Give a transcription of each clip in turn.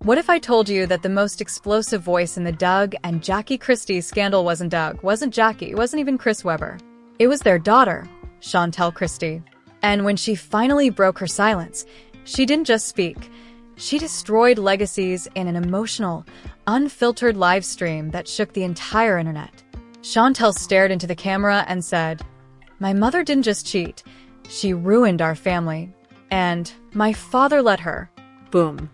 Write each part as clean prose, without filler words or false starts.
What if I told you that the most explosive voice in the Doug and Jackie Christie scandal wasn't Doug, wasn't Jackie, wasn't even Chris Webber? It was their daughter, Shantel Christie. And when she finally broke her silence, she didn't just speak. She destroyed legacies in an emotional, unfiltered live stream that shook the entire internet. Shantel stared into the camera and said, "My mother didn't just cheat. She ruined our family. And my father let her." Boom.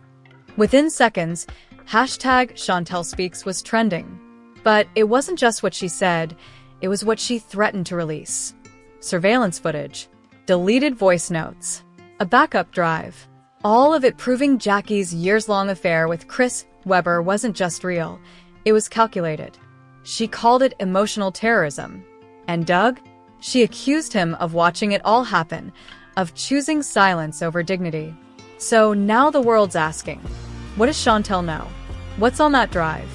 Within seconds, #ShantelSpeaks was trending. But it wasn't just what she said, it was what she threatened to release. Surveillance footage, deleted voice notes, a backup drive. All of it proving Jackie's years-long affair with Chris Webber wasn't just real, it was calculated. She called it emotional terrorism. And Doug? She accused him of watching it all happen, of choosing silence over dignity. So now the world's asking, what does Shantel know? What's on that drive?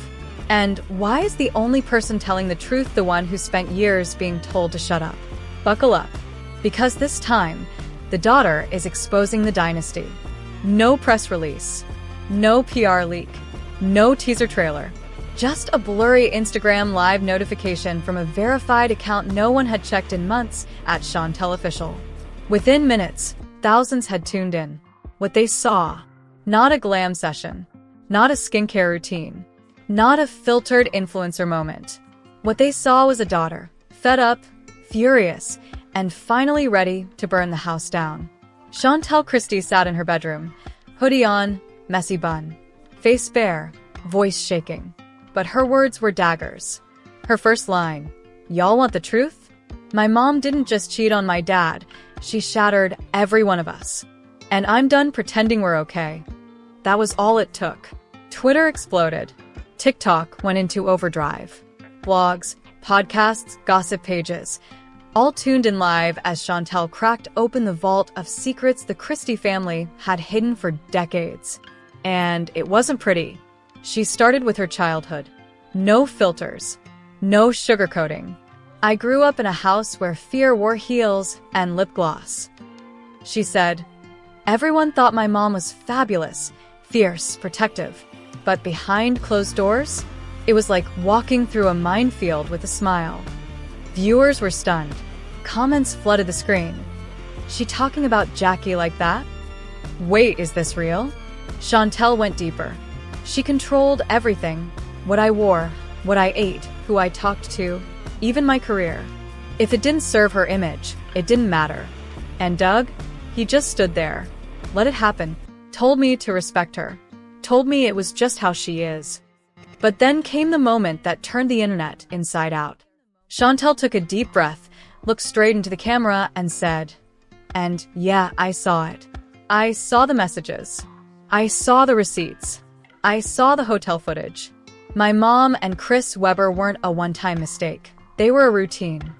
And why is the only person telling the truth the one who spent years being told to shut up? Buckle up, because this time, the daughter is exposing the dynasty. No press release, no PR leak, no teaser trailer, just a blurry Instagram live notification from a verified account no one had checked in months at Shantel Official. Within minutes, thousands had tuned in. What they saw, not a glam session, not a skincare routine, not a filtered influencer moment. What they saw was a daughter, fed up, furious, and finally ready to burn the house down. Shantel Christie sat in her bedroom, hoodie on, messy bun, face bare, voice shaking. But her words were daggers. Her first line, "Y'all want the truth? My mom didn't just cheat on my dad, she shattered every one of us. And I'm done pretending we're okay." That was all it took. Twitter exploded. TikTok went into overdrive. Blogs, podcasts, gossip pages, all tuned in live as Shantel cracked open the vault of secrets the Christie family had hidden for decades. And it wasn't pretty. She started with her childhood. No filters. No sugarcoating. "I grew up in a house where fear wore heels and lip gloss," she said. "Everyone thought my mom was fabulous, fierce, protective. But behind closed doors, it was like walking through a minefield with a smile." Viewers were stunned. Comments flooded the screen. "She talking about Jackie like that? Wait, is this real?" Shantel went deeper. "She controlled everything. What I wore, what I ate, who I talked to, even my career. If it didn't serve her image, it didn't matter. And Doug? He just stood there. Let it happen. Told me to respect her. Told me it was just how she is." But then came the moment that turned the internet inside out. Shantel took a deep breath, looked straight into the camera, and said, "And yeah, I saw it. I saw the messages. I saw the receipts. I saw the hotel footage. My mom and Chris Webber weren't a one-time mistake. They were a routine."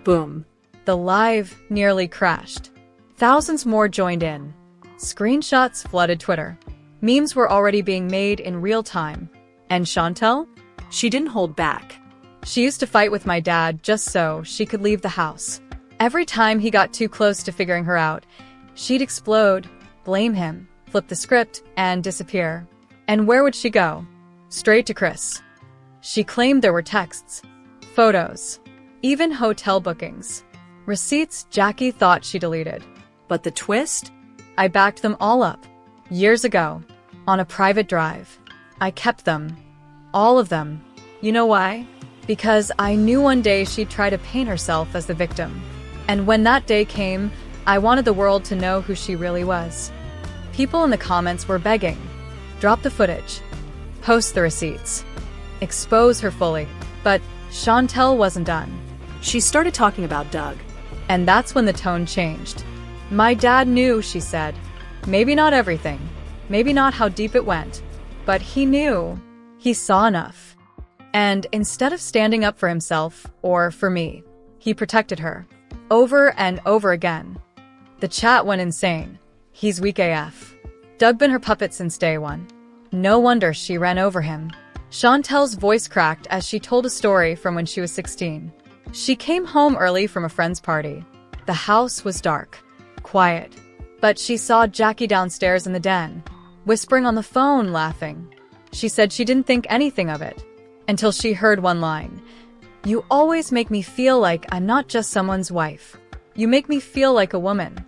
Boom. The live nearly crashed. Thousands more joined in. Screenshots flooded Twitter. Memes were already being made in real time. And Shantel? She didn't hold back. "She used to fight with my dad just so she could leave the house. Every time he got too close to figuring her out, she'd explode, blame him, flip the script, and disappear. And where would she go? Straight to Chris. She claimed there were texts, photos, even hotel bookings, receipts Jackie thought she deleted. But the twist? I backed them all up. Years ago, on a private drive. I kept them. All of them. You know why? Because I knew one day she'd try to paint herself as the victim. And when that day came, I wanted the world to know who she really was." People in the comments were begging. Drop the footage. Post the receipts. Expose her fully. But Shantel wasn't done. She started talking about Doug. And that's when the tone changed. "My dad knew," she said. "Maybe not everything. Maybe not how deep it went. But he knew. He saw enough. And instead of standing up for himself, or for me, he protected her. Over and over again." The chat went insane. "He's weak AF. Doug been her puppet since day one. No wonder she ran over him." Shantel's voice cracked as she told a story from when she was 16. She came home early from a friend's party. The house was dark, quiet. But she saw Jackie downstairs in the den, whispering on the phone, laughing. She said she didn't think anything of it, until she heard one line. "You always make me feel like I'm not just someone's wife. You make me feel like a woman."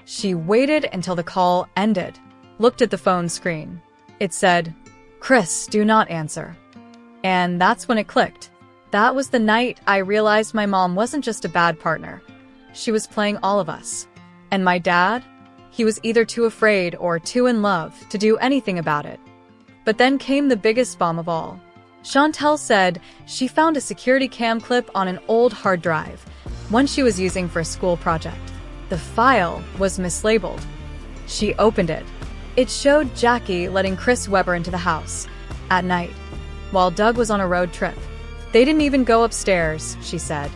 She waited until the call ended, looked at the phone screen. It said, "Chris, do not answer." And that's when it clicked. That was the night I realized my mom wasn't just a bad partner. She was playing all of us. And my dad? He was either too afraid or too in love to do anything about it. But then came the biggest bomb of all. Shantel said she found a security cam clip on an old hard drive, one she was using for a school project. The file was mislabeled. She opened it. It showed Jackie letting Chris Webber into the house at night, while Doug was on a road trip. They didn't even go upstairs, she said.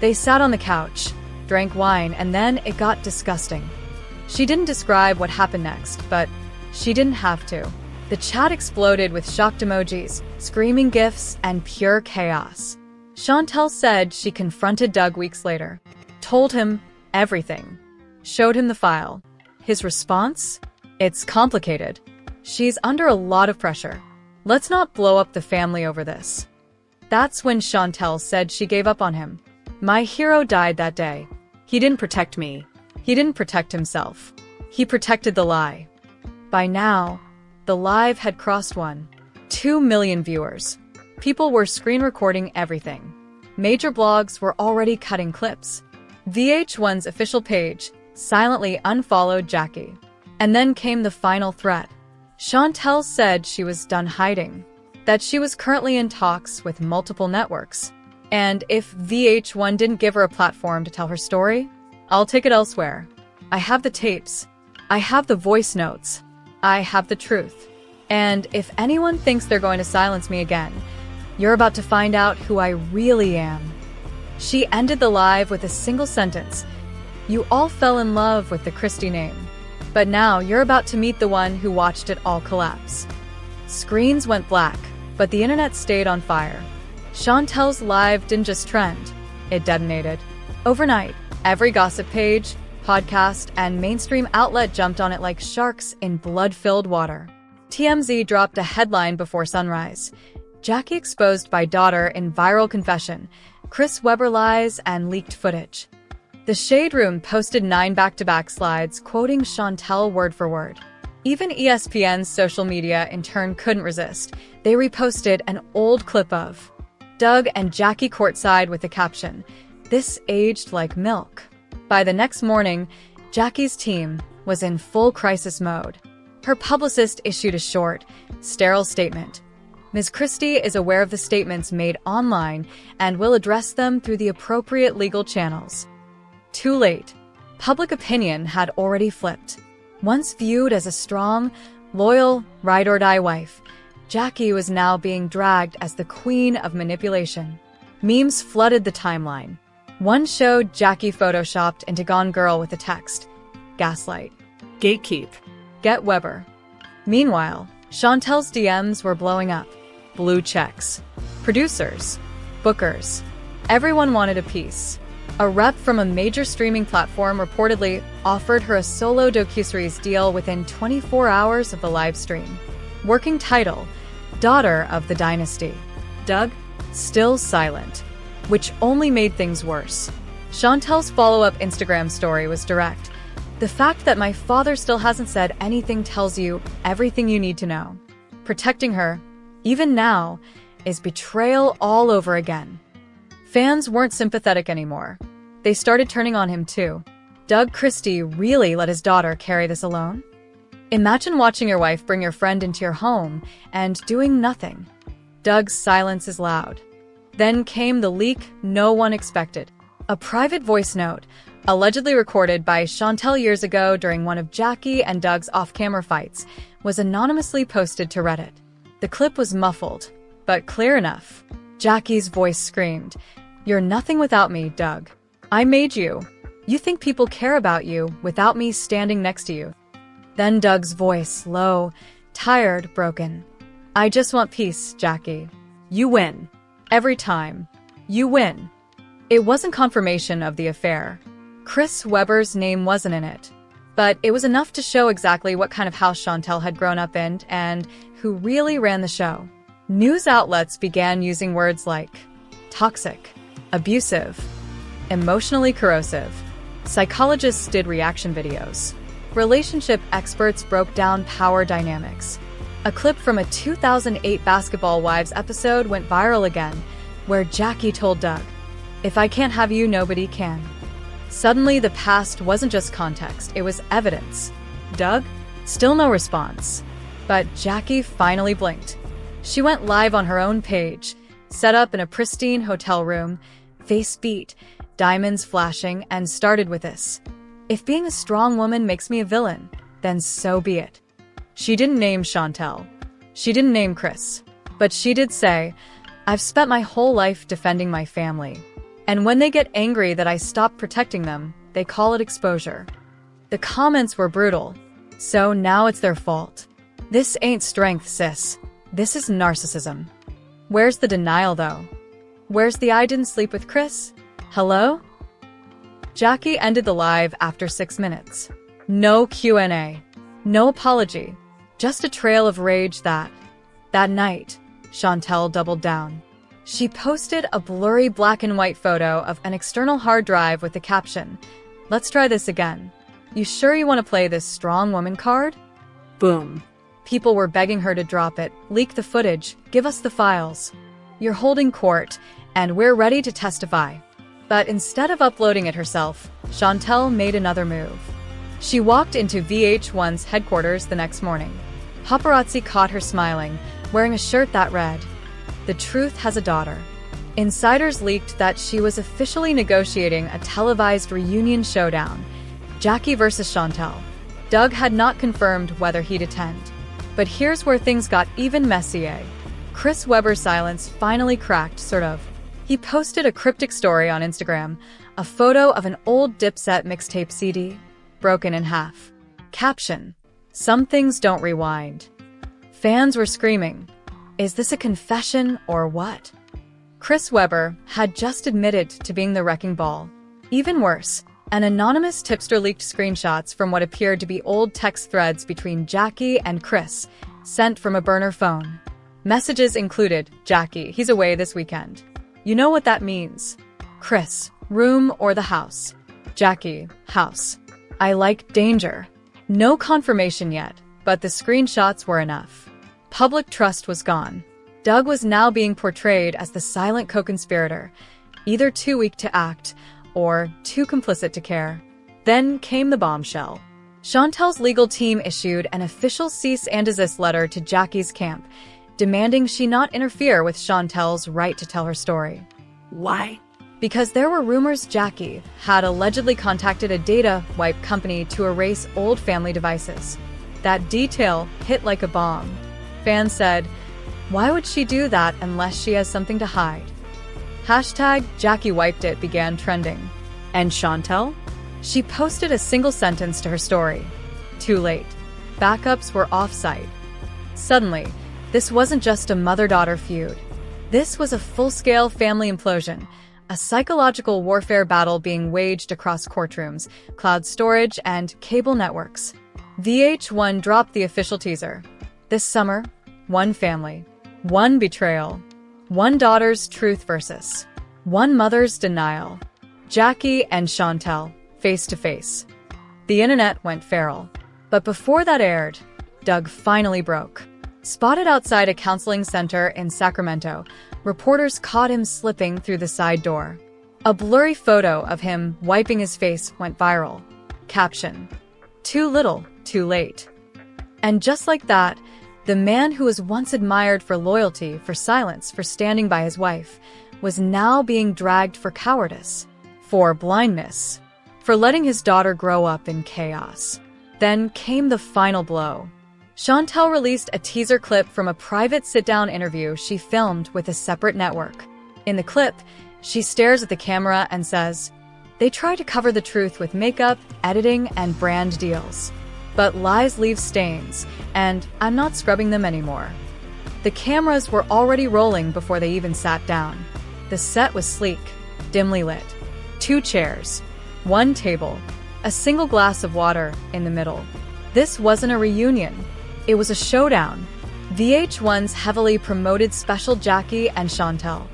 They sat on the couch, drank wine, and then it got disgusting. She didn't describe what happened next, but she didn't have to. The chat exploded with shocked emojis, screaming gifs, and pure chaos. Shantel said she confronted Doug weeks later, told him everything, showed him the file. His response? "It's complicated. She's under a lot of pressure. Let's not blow up the family over this." That's when Shantel said she gave up on him. "My hero died that day. He didn't protect me. He didn't protect himself. He protected the lie." By now, the live had crossed 1.2 million viewers. People were screen recording everything. Major blogs were already cutting clips. VH1's official page silently unfollowed Jackie. And then came the final threat. Shantel said she was done hiding, that she was currently in talks with multiple networks. And if VH1 didn't give her a platform to tell her story, "I'll take it elsewhere. I have the tapes. I have the voice notes. I have the truth. And if anyone thinks they're going to silence me again, you're about to find out who I really am." She ended the live with a single sentence. "You all fell in love with the Christie name. But now you're about to meet the one who watched it all collapse." Screens went black, but the internet stayed on fire. Shantel's live didn't just trend, it detonated. Overnight, every gossip page, podcast, and mainstream outlet jumped on it like sharks in blood-filled water. TMZ dropped a headline before sunrise. Jackie exposed by daughter in viral confession, Chris Webber lies and leaked footage. The Shade Room posted 9 back-to-back slides quoting Shantel word for word. Even ESPN's social media in turn couldn't resist. They reposted an old clip of Doug and Jackie courtside with the caption, "This aged like milk." By the next morning, Jackie's team was in full crisis mode. Her publicist issued a short, sterile statement. Ms. Christie is aware of the statements made online and will address them through the appropriate legal channels. Too late. Public opinion had already flipped. Once viewed as a strong, loyal, ride-or-die wife, Jackie was now being dragged as the queen of manipulation. Memes flooded the timeline. One showed Jackie photoshopped into Gone Girl with the text, "Gaslight. Gatekeep. Get Webber." Meanwhile, Shantel's DMs were blowing up. Blue checks. Producers. Bookers. Everyone wanted a piece. A rep from a major streaming platform reportedly offered her a solo docuseries deal within 24 hours of the live stream. Working title, Daughter of the Dynasty. Doug, still silent, which only made things worse. Shantel's follow-up Instagram story was direct. "The fact that my father still hasn't said anything tells you everything you need to know. Protecting her, even now, is betrayal all over again." Fans weren't sympathetic anymore. They started turning on him too. Doug Christie really let his daughter carry this alone? Imagine watching your wife bring your friend into your home and doing nothing. Doug's silence is loud. Then came the leak no one expected. A private voice note, allegedly recorded by Shantel years ago during one of Jackie and Doug's off-camera fights, was anonymously posted to Reddit. The clip was muffled, but clear enough. Jackie's voice screamed, "You're nothing without me, Doug. I made you. You think people care about you without me standing next to you." Then Doug's voice, low, tired, broken. "I just want peace, Jackie. You win. Every time. You win." It wasn't confirmation of the affair. Chris Webber's name wasn't in it. But it was enough to show exactly what kind of house Shantel had grown up in and who really ran the show. News outlets began using words like toxic, abusive, emotionally corrosive. Psychologists did reaction videos. Relationship experts broke down power dynamics. A clip from a 2008 Basketball Wives episode went viral again, where Jackie told Doug, "If I can't have you, nobody can." Suddenly, the past wasn't just context, it was evidence. Doug? Still no response. But Jackie finally blinked. She went live on her own page, set up in a pristine hotel room, face beat, diamonds flashing, and started with this: "If being a strong woman makes me a villain, then so be it." She didn't name Shantel. She didn't name Chris. But she did say, "I've spent my whole life defending my family. And when they get angry that I stop protecting them, they call it exposure." The comments were brutal. "So now it's their fault. This ain't strength, sis. This is narcissism." Where's the denial, though? Where's the "I didn't sleep with Chris"? Hello? Jackie ended the live after 6 minutes. No Q&A. No apology. Just a trail of rage that night, Shantel doubled down. She posted a blurry black and white photo of an external hard drive with the caption, "Let's try this again. You sure you want to play this strong woman card?" Boom. People were begging her to drop it, leak the footage, give us the files. You're holding court, and we're ready to testify. But instead of uploading it herself, Shantel made another move. She walked into VH1's headquarters the next morning. Paparazzi caught her smiling, wearing a shirt that read, "The truth has a daughter." Insiders leaked that she was officially negotiating a televised reunion showdown, Jackie versus Shantel. Doug had not confirmed whether he'd attend. But here's where things got even messier. Chris Webber's silence finally cracked, sort of. He posted a cryptic story on Instagram, a photo of an old Dipset mixtape CD, broken in half. Caption: "Some things don't rewind." Fans were screaming, "Is this a confession or what?" Chris Webber had just admitted to being the wrecking ball. Even worse, an anonymous tipster leaked screenshots from what appeared to be old text threads between Jackie and Chris, sent from a burner phone. Messages included, "Jackie, he's away this weekend. You know what that means. Chris, room or the house. Jackie, house. I like danger." No confirmation yet, but the screenshots were enough. Public trust was gone. Doug was now being portrayed as the silent co-conspirator, either too weak to act or too complicit to care. Then came the bombshell. Shantel's legal team issued an official cease and desist letter to Jackie's camp, demanding she not interfere with Shantel's right to tell her story. Why? Because there were rumors Jackie had allegedly contacted a data wipe company to erase old family devices. That detail hit like a bomb. Fans said, "Why would she do that unless she has something to hide?" Hashtag Jackie wiped it began trending. And Shantel? She posted a single sentence to her story. Too late. Backups were off-site. Suddenly, this wasn't just a mother-daughter feud. This was a full-scale family implosion, a psychological warfare battle being waged across courtrooms, cloud storage, and cable networks. VH1 dropped the official teaser. This summer, one family, one betrayal, one daughter's truth versus one mother's denial. Jackie and Shantel, face to face. The internet went feral. But before that aired, Doug finally broke. Spotted outside a counseling center in Sacramento, reporters caught him slipping through the side door. A blurry photo of him wiping his face went viral. Caption: "Too little, too late." And just like that, the man who was once admired for loyalty, for silence, for standing by his wife, was now being dragged for cowardice, for blindness, for letting his daughter grow up in chaos. Then came the final blow. Shantel released a teaser clip from a private sit-down interview she filmed with a separate network. In the clip, she stares at the camera and says, "They try to cover the truth with makeup, editing, and brand deals. But lies leave stains, and I'm not scrubbing them anymore." The cameras were already rolling before they even sat down. The set was sleek, dimly lit. 2 chairs, 1 table, A single glass of water in the middle. This wasn't a reunion. It was a showdown. VH1's heavily promoted special Jackie and Shantel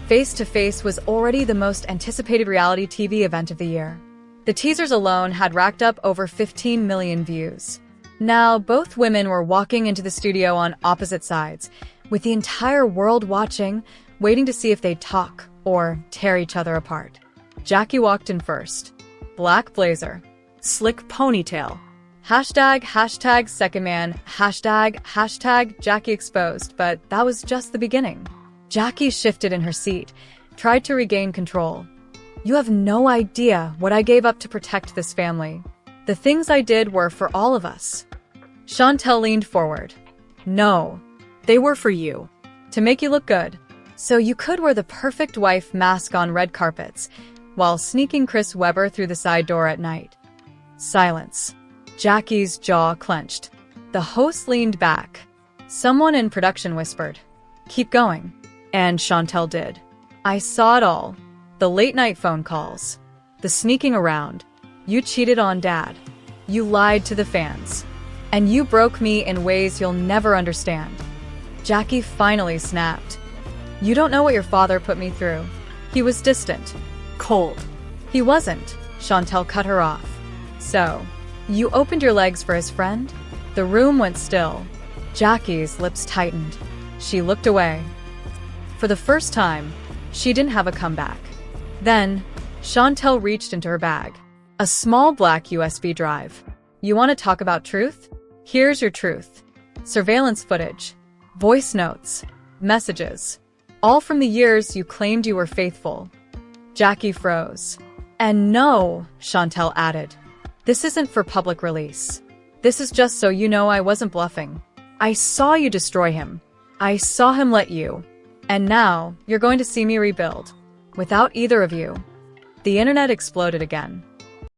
Face to Face was already the most anticipated reality TV event of the year. The teasers alone had racked up over 15 million views. Now, both women were walking into the studio on opposite sides, with the entire world watching, waiting to see if they'd talk or tear each other apart. Jackie walked in first. Black blazer. Slick ponytail. Hashtag second man, hashtag Jackie exposed, but that was just the beginning. Jackie shifted in her seat, tried to regain control. You have no idea what I gave up to protect this family. The things I did were for all of us. Shantel leaned forward. No, They were for you. to make you look good. So you could wear the perfect wife mask on red carpets, while sneaking Chris Webber through the side door at night. Silence. Jackie's jaw clenched. The host leaned back. Someone in production whispered, "Keep going." And Shantel did. I saw it all. The late-night phone calls. The sneaking around. You cheated on Dad. You lied to the fans. And you broke me in ways you'll never understand. Jackie finally snapped. You don't know what your father put me through. He was distant. Cold. He wasn't. Shantel cut her off. So, you opened your legs for his friend? The room went still. Jackie's lips tightened. She looked away. For the first time, she didn't have a comeback. Then, Shantel reached into her bag. A small black USB drive. You want to talk about truth? Here's your truth. Surveillance footage. Voice notes. Messages. All from the years you claimed you were faithful. Jackie froze. And no, Shantel added. This isn't for public release. This is just so you know I wasn't bluffing. I saw you destroy him. I saw him let you. And now, you're going to see me rebuild. Without either of you. The internet exploded again.